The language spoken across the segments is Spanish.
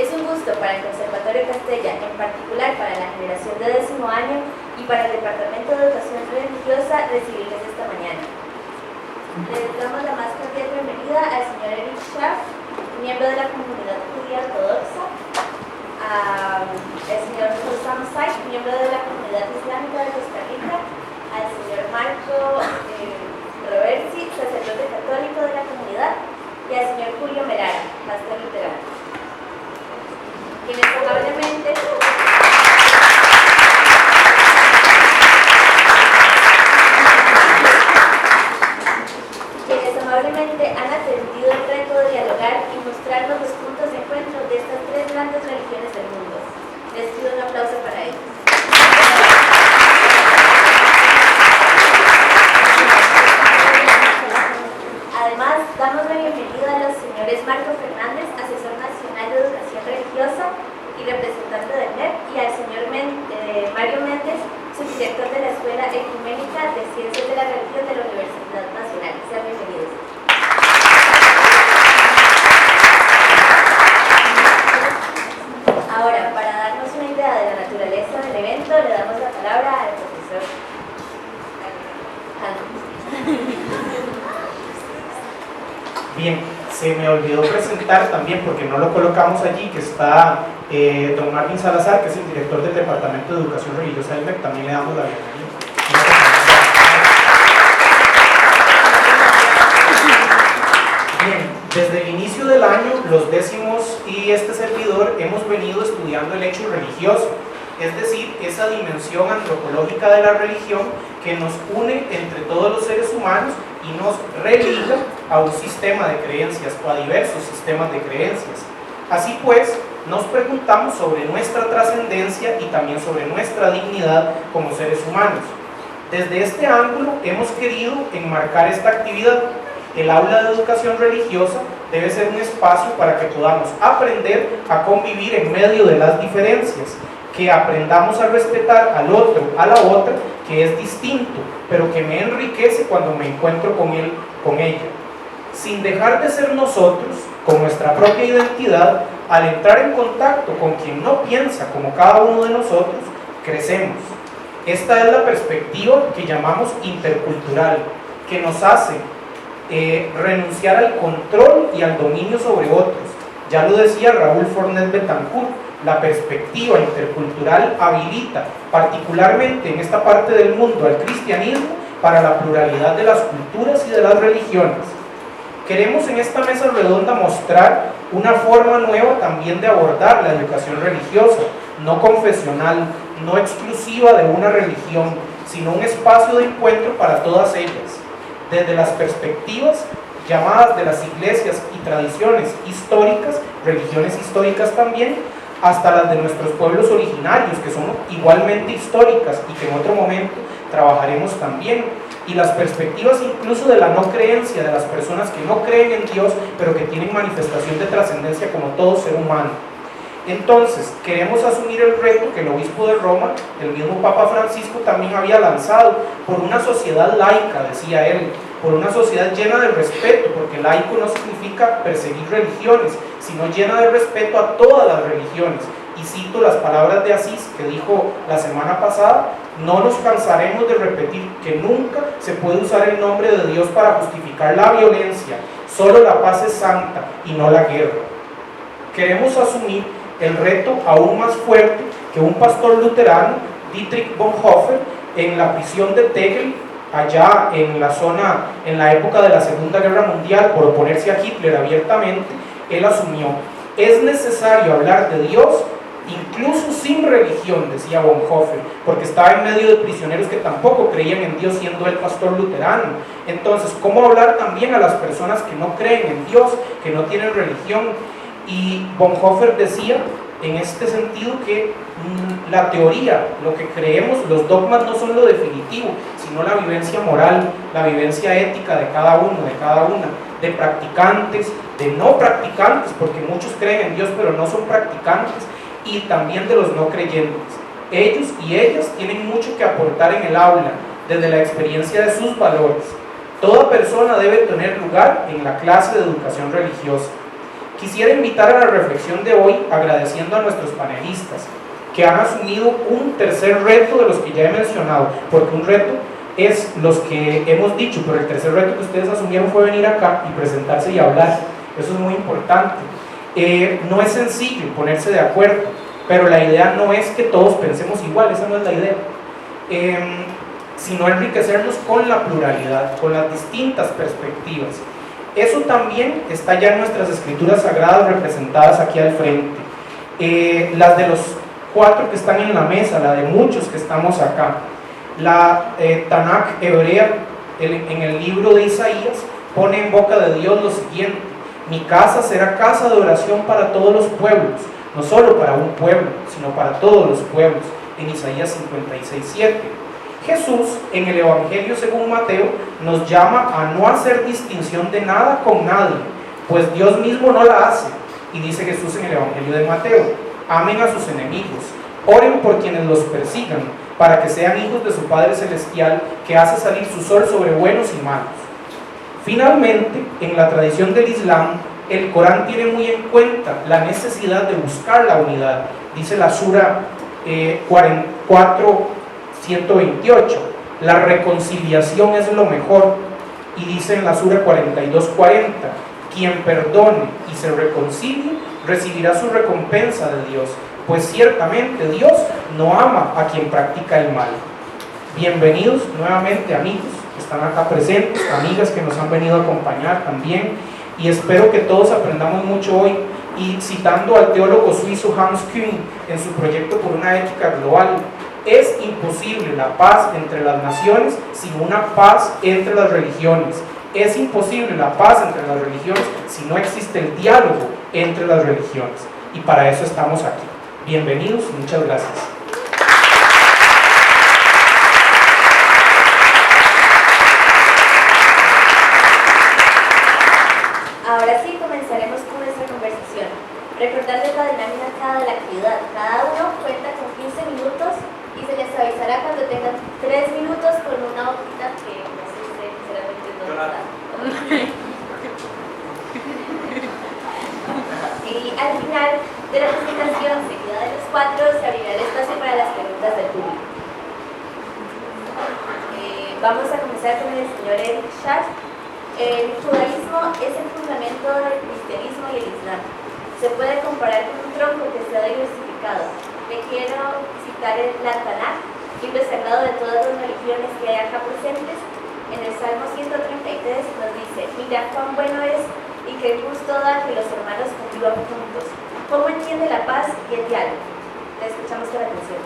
Es un gusto para el Conservatorio Castella, en particular para la generación de 10º año y para el Departamento de Educación Religiosa, recibirles esta mañana. Les damos la más cordial bienvenida al señor Eric Schaff, miembro de la comunidad judía ortodoxa, al señor Hossam Said, miembro de la comunidad islámica de Costa Rica, al señor Marco Roversi, sacerdote católico de la comunidad, y al señor Julio Melara, pastor luterano. Quienes amablemente han atendido el reto de dialogar y mostrarnos los puntos de encuentro de estas tres grandes religiones del mundo. Les pido un aplauso para ellos. Además, damos la bienvenida a los señores Marco Fernández, asesor nacional de educación religiosa y representante del MEP, y al señor Mario Méndez, subdirector de la Escuela Ecuménica de Ciencias de la Religión de la Universidad Nacional. Sean bienvenidos. Ahora, para darnos una idea de la naturaleza del evento, le damos la palabra al profesor Bien, se me olvidó presentar también, porque no lo colocamos allí, que está don Marvin Salazar, que es el director del Departamento de Educación Religiosa del MEC. También le damos la bienvenida. Bien, desde el inicio del año, los décimos y este servidor hemos venido estudiando el hecho religioso, es decir, esa dimensión antropológica de la religión que nos une entre todos los seres humanos y nos religa a un sistema de creencias o a diversos sistemas de creencias. Así pues, nos preguntamos sobre nuestra trascendencia y también sobre nuestra dignidad como seres humanos. Desde este ángulo hemos querido enmarcar esta actividad. El aula de educación religiosa debe ser un espacio para que podamos aprender a convivir en medio de las diferencias, que aprendamos a respetar al otro, a la otra, que es distinto, pero que me enriquece cuando me encuentro con él, con ella. Sin dejar de ser nosotros, con nuestra propia identidad, al entrar en contacto con quien no piensa como cada uno de nosotros, crecemos. Esta es la perspectiva que llamamos intercultural, que nos hace renunciar al control y al dominio sobre otros. Ya lo decía Raúl Fornet Betancourt, la perspectiva intercultural habilita, particularmente en esta parte del mundo, al cristianismo para la pluralidad de las culturas y de las religiones. Queremos en esta mesa redonda mostrar una forma nueva también de abordar la educación religiosa, no confesional, no exclusiva de una religión, sino un espacio de encuentro para todas ellas, desde las perspectivas llamadas de las iglesias y tradiciones históricas, religiones históricas también, hasta las de nuestros pueblos originarios, que son igualmente históricas y que en otro momento trabajaremos también, y las perspectivas incluso de la no creencia, de las personas que no creen en Dios, pero que tienen manifestación de trascendencia como todo ser humano. Entonces, queremos asumir el reto que el obispo de Roma, el mismo Papa Francisco, también había lanzado, por una sociedad laica, decía él, por una sociedad llena de respeto, porque laico no significa perseguir religiones, sino llena de respeto a todas las religiones. Y cito las palabras de Asís, que dijo la semana pasada: no nos cansaremos de repetir que nunca se puede usar el nombre de Dios para justificar la violencia, solo la paz es santa y no la guerra. Queremos asumir el reto aún más fuerte que un pastor luterano, Dietrich Bonhoeffer, en la prisión de Tegel, allá en la zona, en la época de la Segunda Guerra Mundial, por oponerse a Hitler abiertamente, él asumió: es necesario hablar de Dios incluso sin religión, decía Bonhoeffer, porque estaba en medio de prisioneros que tampoco creían en Dios, siendo él pastor luterano. Entonces, ¿cómo hablar también a las personas que no creen en Dios, que no tienen religión? Y Bonhoeffer decía en este sentido que la teoría, lo que creemos, los dogmas no son lo definitivo, sino la vivencia moral, la vivencia ética de cada uno, de cada una, de practicantes, de no practicantes, porque muchos creen en Dios pero no son practicantes, y también de los no creyentes. Ellos y ellas tienen mucho que aportar en el aula, desde la experiencia de sus valores. Toda persona debe tener lugar en la clase de educación religiosa. Quisiera invitar a la reflexión de hoy agradeciendo a nuestros panelistas que han asumido un tercer reto de los que ya he mencionado, porque un reto es los que hemos dicho, pero el tercer reto que ustedes asumieron fue venir acá y presentarse y hablar. Eso es muy importante. No es sencillo ponerse de acuerdo, pero la idea no es que todos pensemos igual, esa no es la idea, sino enriquecernos con la pluralidad, con las distintas perspectivas. Eso también está ya en nuestras escrituras sagradas representadas aquí al frente. Las de los 4 que están en la mesa, la de muchos que estamos acá. La Tanakh hebrea, en el libro de Isaías, pone en boca de Dios lo siguiente: mi casa será casa de oración para todos los pueblos, no solo para un pueblo, sino para todos los pueblos, en Isaías 56:7. Jesús, en el Evangelio según Mateo, nos llama a no hacer distinción de nada con nadie, pues Dios mismo no la hace. Y dice Jesús en el Evangelio de Mateo: amen a sus enemigos, oren por quienes los persigan, para que sean hijos de su Padre Celestial, que hace salir su sol sobre buenos y malos. Finalmente, en la tradición del Islam, el Corán tiene muy en cuenta la necesidad de buscar la unidad. Dice la Sura 44:128, la reconciliación es lo mejor. Y dice en la Sura 42:40, quien perdone y se reconcilie recibirá su recompensa de Dios, pues ciertamente Dios no ama a quien practica el mal. Bienvenidos nuevamente, amigos que están acá presentes, amigas que nos han venido a acompañar también, y espero que todos aprendamos mucho hoy. Y citando al teólogo suizo Hans Küng en su proyecto por una ética global, es imposible la paz entre las naciones sin una paz entre las religiones. Es imposible la paz entre las religiones si no existe el diálogo entre las religiones. Y para eso estamos aquí. Bienvenidos, muchas gracias. Ahora sí comenzaremos con nuestra conversación. Recordarles la dinámica de la actividad. Cada uno cuenta con 15 minutos y se les avisará cuando tengan 3 minutos con una hojita que no sé si sinceramente no está. Y al final de la presentación, seguida de los 4, se abrirá el espacio para las preguntas del público. Vamos a comenzar con el señor Eric Schacht. El judaísmo es el fundamento del cristianismo y el islam. Se puede comparar con un tronco que se ha diversificado. Le quiero citar la Tanakh, libro sagrado de todas las religiones que hay acá presentes. En el Salmo 133 nos dice: mira cuán bueno es y qué gusto da que los hermanos convivan juntos. ¿Cómo entiende la paz y el diálogo? Le escuchamos con atención.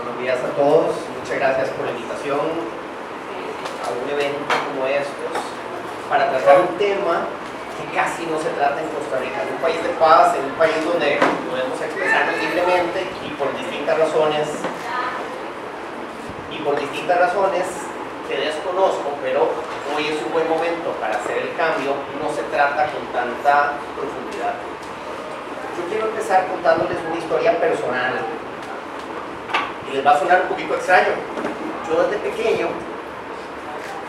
Buenos días a todos, muchas gracias por la invitación a un evento como estos para tratar un tema que casi no se trata en Costa Rica, en un país de paz, en un país donde podemos expresarnos libremente y por distintas razones que desconozco, pero hoy es un buen momento para hacer el cambio, no se trata con tanta profundidad. Yo quiero empezar contándoles una historia personal. Y les va a sonar un poquito extraño. Yo desde pequeño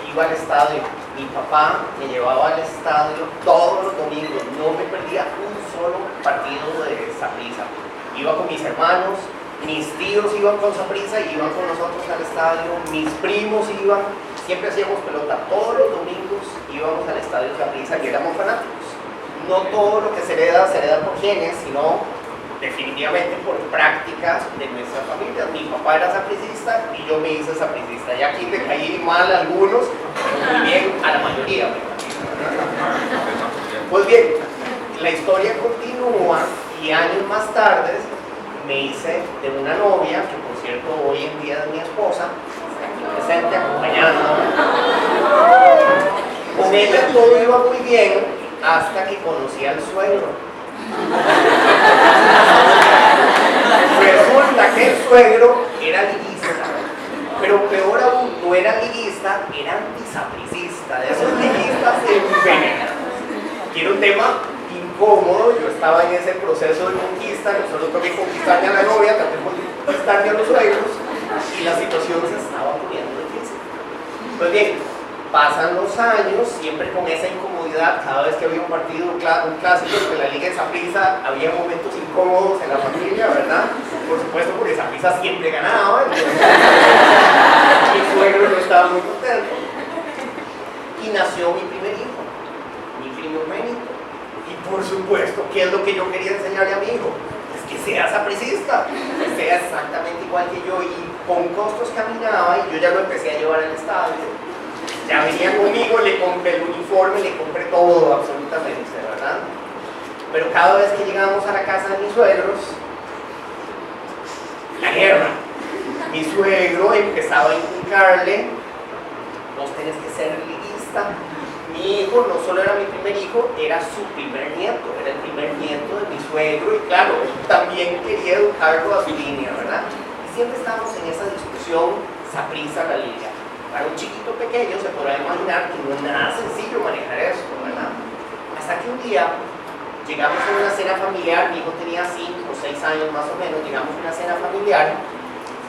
iba al estadio. Mi papá me llevaba al estadio todos los domingos. No me perdía un solo partido de Saprissa. Iba con mis hermanos, mis tíos iban con Saprissa y iban con nosotros al estadio. Mis primos iban, siempre hacíamos pelota. Todos los domingos íbamos al estadio Saprissa y éramos fanáticos. No todo lo que se hereda por genes, sino definitivamente por prácticas de nuestra familia. Mi papá era sapricista y yo me hice sapricista. Y aquí le caí mal a algunos, pero muy bien a la mayoría. Pues bien, la historia continúa y años más tarde me hice de una novia, que por cierto hoy en día es mi esposa, aquí presente, acompañando. Con ella todo iba muy bien hasta que conocí al suegro. Resulta que el suegro era liguista, pero peor aún, no era liguista, era antisapricista, de esos liguistas envenenados. Quiero un tema incómodo, yo estaba en ese proceso de conquista, no solo tengo que conquistarme a la novia, también conquistarme a los suegros, y la situación se estaba poniendo difícil. Pues bien, pasan los años, siempre con esa incomodidad, cada vez que había un partido, un clásico de la Liga de Saprissa, había momentos incómodos en la familia, ¿verdad? Por supuesto, porque Saprissa siempre ganaba, entonces mi suegro no estaba muy contento. Y nació mi primer hijo, mi primogénito. Y por supuesto, ¿qué es lo que yo quería enseñarle a mi hijo? Es que sea sapricista, que sea exactamente igual que yo, y con costos caminaba, y yo ya lo empecé a llevar al estadio. Ya venía conmigo, le compré el uniforme, le compré todo, absolutamente, ¿verdad? Pero cada vez que llegábamos a la casa de mis suegros, la guerra. Mi suegro empezaba a inculcarle, vos tenés que ser liguista. Mi hijo no solo era mi primer hijo, era su primer nieto, era el primer nieto de mi suegro, y claro, también quería educarlo a su línea, ¿verdad? Y siempre estábamos en esa discusión, Saprissa la liga. Para un chiquito pequeño se podrá imaginar que no es nada sencillo manejar esto, ¿verdad? Hasta que un día llegamos a una cena familiar, mi hijo tenía 5 o 6 años más o menos, llegamos a una cena familiar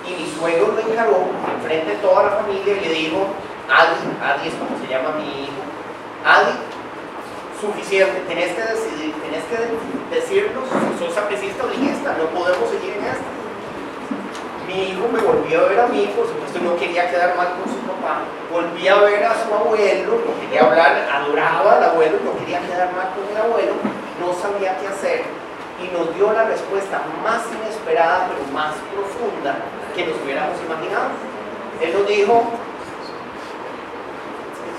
y mi suegro lo encaró enfrente de toda la familia y le dijo, Adi es como se llama mi hijo, Adi, suficiente, tenés que decidir, tenés que decirnos si sos sapricista o liguista, no podemos seguir en esto. Mi hijo me volvió a ver a mí, por supuesto no quería quedar mal con su papá, volví a ver a su abuelo, no quería hablar, adoraba al abuelo, no quería quedar mal con el abuelo, no sabía qué hacer, y nos dio la respuesta más inesperada pero más profunda que nos hubiéramos imaginado. Él nos dijo,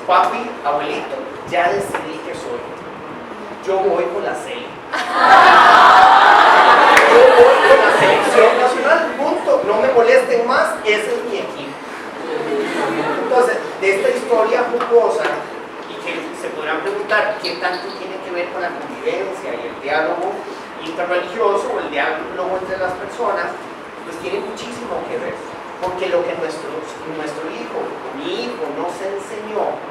papi, abuelito, ya decidí que soy, yo voy con la CELI. Yo voy con la selección nacional, punto, no me molesten más, ese es mi equipo. Entonces, de esta historia jocosa, y que se podrán preguntar qué tanto tiene que ver con la convivencia y el diálogo interreligioso o el diálogo entre las personas, pues tiene muchísimo que ver, porque lo que nuestro hijo, mi hijo, nos enseñó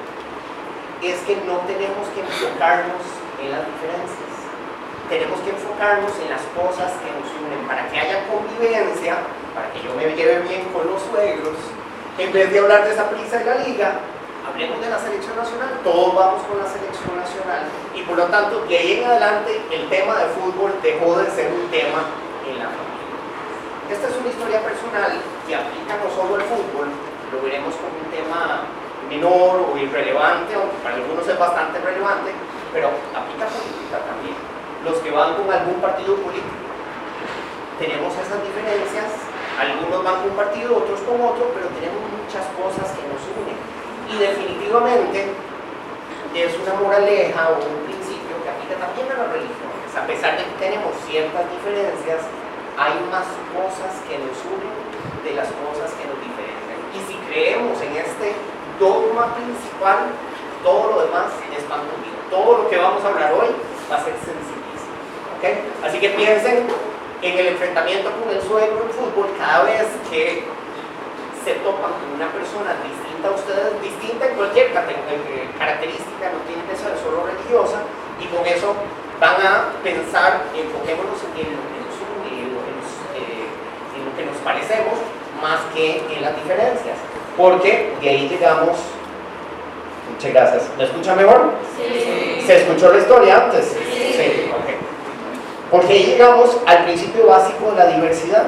es que no tenemos que enfocarnos en las diferencias. Tenemos que enfocarnos en las cosas que nos unen para que haya convivencia, para que yo me lleve bien con los suegros. En vez de hablar de Saprissa y la liga, hablemos de la selección nacional. Todos vamos con la selección nacional y por lo tanto de ahí en adelante el tema de fútbol dejó de ser un tema en la familia. Esta es una historia personal que aplica no solo al fútbol, lo veremos como un tema menor o irrelevante, aunque para algunos es bastante relevante, pero aplica a política también. Los que van con algún partido político, tenemos esas diferencias, algunos van con un partido, otros con otro, pero tenemos muchas cosas que nos unen, y definitivamente es una moraleja o un principio que aplica también a las religiones. A pesar de que tenemos ciertas diferencias, hay más cosas que nos unen de las cosas que nos diferencian, y si creemos en este dogma principal, todo lo demás es pan comido. Todo lo que vamos a hablar hoy va a ser sencillo. ¿Okay? Así que piensen en el enfrentamiento con el suegro en fútbol. Cada vez que se topan con una persona distinta a ustedes, distinta en cualquier característica, no tiene que ser solo religiosa, y con eso van a pensar, enfoquémonos en lo que nos une, en lo que nos parecemos, más que en las diferencias, porque de ahí llegamos. Muchas gracias. ¿Me escucha mejor? Sí. ¿Se escuchó la historia antes? Sí. Okay. Porque ahí llegamos al principio básico de la diversidad.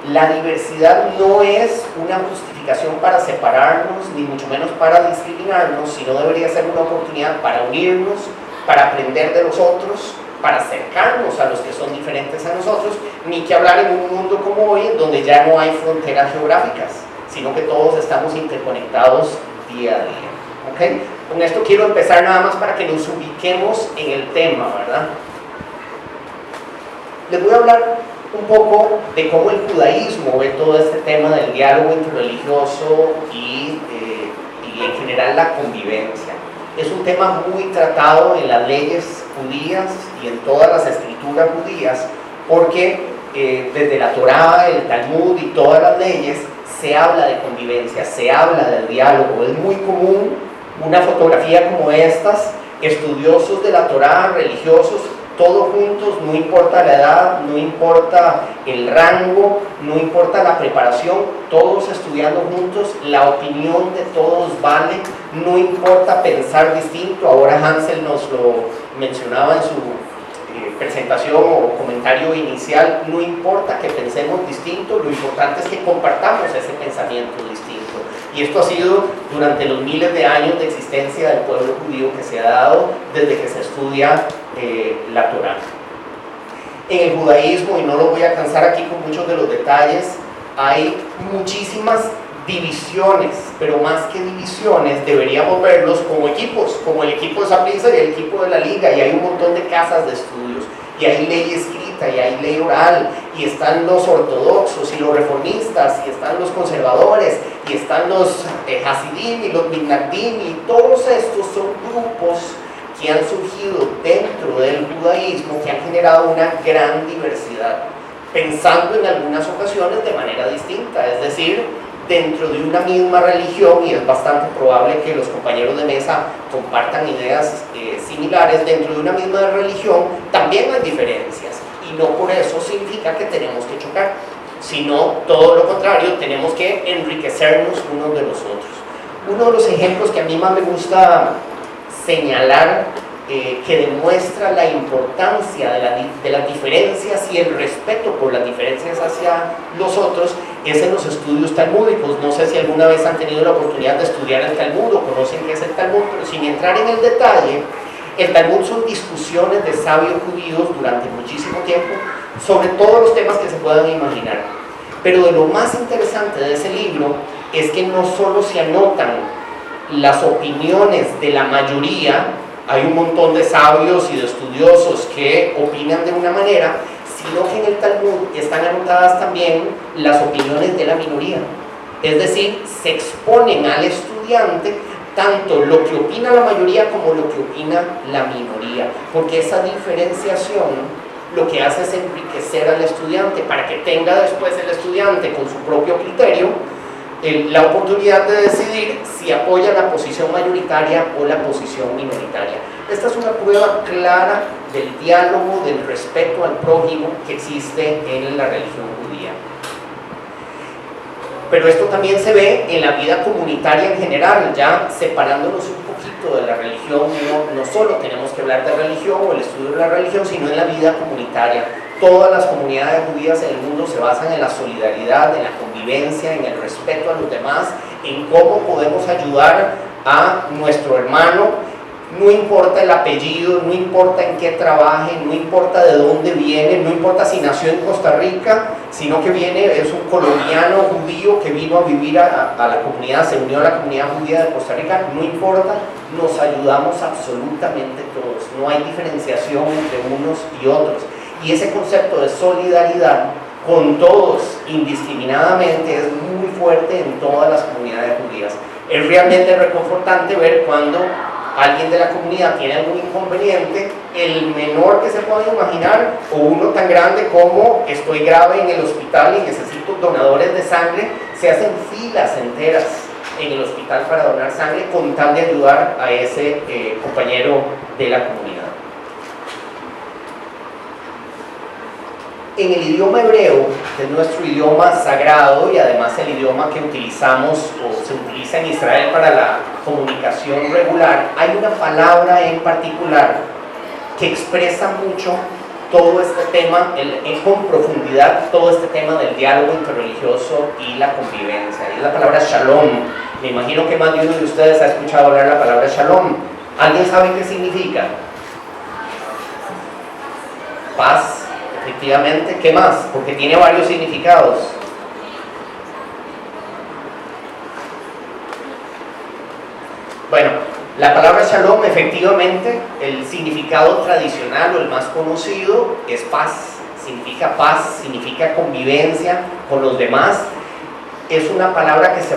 La diversidad no es una justificación para separarnos, ni mucho menos para discriminarnos, sino debería ser una oportunidad para unirnos, para aprender de los otros, para acercarnos a los que son diferentes a nosotros, ni que hablar en un mundo como hoy, en donde ya no hay fronteras geográficas, sino que todos estamos interconectados día a día. ¿Okay? Con esto quiero empezar nada más para que nos ubiquemos en el tema, ¿verdad? Les voy a hablar un poco de cómo el judaísmo ve todo este tema del diálogo interreligioso y en general la convivencia. Es un tema muy tratado en las leyes judías y en todas las escrituras judías, porque desde la Torá, el Talmud y todas las leyes se habla de convivencia, se habla del diálogo. Es muy común una fotografía como estas, estudiosos de la Torá, religiosos, todos juntos, no importa la edad, no importa el rango, no importa la preparación, todos estudiando juntos, la opinión de todos vale, no importa pensar distinto. Ahora Hansel nos lo mencionaba en su presentación o comentario inicial, no importa que pensemos distinto, lo importante es que compartamos ese pensamiento distinto. Y esto ha sido durante los miles de años de existencia del pueblo judío que se ha dado desde que se estudia la Torá. En el judaísmo, y no lo voy a cansar aquí con muchos de los detalles, hay muchísimas divisiones, pero más que divisiones deberíamos verlos como equipos, como el equipo de Saprissa y el equipo de la Liga, y hay un montón de casas de estudios, y hay ley escrita, y hay ley oral, y están los ortodoxos y los reformistas, y están los conservadores, y están los hasidim y los mitnagdim, y todos estos son grupos que han surgido dentro del judaísmo, que han generado una gran diversidad, pensando en algunas ocasiones de manera distinta, es decir, dentro de una misma religión, y es bastante probable que los compañeros de mesa compartan ideas similares, dentro de una misma religión también hay diferencias, y no por eso significa que tenemos que chocar, sino todo lo contrario, tenemos que enriquecernos unos de los otros. Uno de los ejemplos que a mí más me gusta señalar, que demuestra la importancia de las diferencias y el respeto por las diferencias hacia los otros, es en los estudios talmúdicos. No sé si alguna vez han tenido la oportunidad de estudiar el Talmud o conocen qué es el Talmud, pero sin entrar en el detalle, el Talmud son discusiones de sabios judíos durante muchísimo tiempo sobre todos los temas que se puedan imaginar. Pero de lo más interesante de ese libro es que no solo se anotan las opiniones de la mayoría, hay un montón de sabios y de estudiosos que opinan de una manera, sino que en el Talmud están anotadas también las opiniones de la minoría. Es decir, se exponen al estudiante tanto lo que opina la mayoría como lo que opina la minoría, porque esa diferenciación lo que hace es enriquecer al estudiante para que tenga después el estudiante con su propio criterio la oportunidad de decidir si apoya la posición mayoritaria o la posición minoritaria. Esta es una prueba clara del diálogo, del respeto al prójimo que existe en la religión judía. Pero esto también se ve en la vida comunitaria en general, ya separándonos un poquito de la religión. No solo tenemos que hablar de religión o el estudio de la religión, sino en la vida comunitaria. Todas las comunidades judías en el mundo se basan en la solidaridad, en la convivencia, en el respeto a los demás, en cómo podemos ayudar a nuestro hermano, no importa el apellido, no importa en qué trabaje, no importa de dónde viene, no importa si nació en Costa Rica, sino que es un colombiano judío que vino a vivir a la comunidad, se unió a la comunidad judía de Costa Rica, no importa, nos ayudamos absolutamente todos, no hay diferenciación entre unos y otros. Y ese concepto de solidaridad con todos indiscriminadamente es muy fuerte en todas las comunidades judías. Es realmente reconfortante ver cuando alguien de la comunidad tiene algún inconveniente, el menor que se pueda imaginar, o uno tan grande como estoy grave en el hospital y necesito donadores de sangre, se hacen filas enteras en el hospital para donar sangre con tal de ayudar a ese compañero de la comunidad. En el idioma hebreo, que es nuestro idioma sagrado y además el idioma que utilizamos o se utiliza en Israel para la comunicación regular, hay una palabra en particular que expresa mucho todo este tema, con profundidad, todo este tema del diálogo interreligioso y la convivencia. Es la palabra shalom. Me imagino que más de uno de ustedes ha escuchado hablar la palabra shalom. ¿Alguien sabe qué significa? Paz. Efectivamente, ¿qué más? Porque tiene varios significados. Bueno, la palabra shalom, efectivamente, el significado tradicional o el más conocido es paz, significa paz, significa convivencia con los demás. Es una palabra que se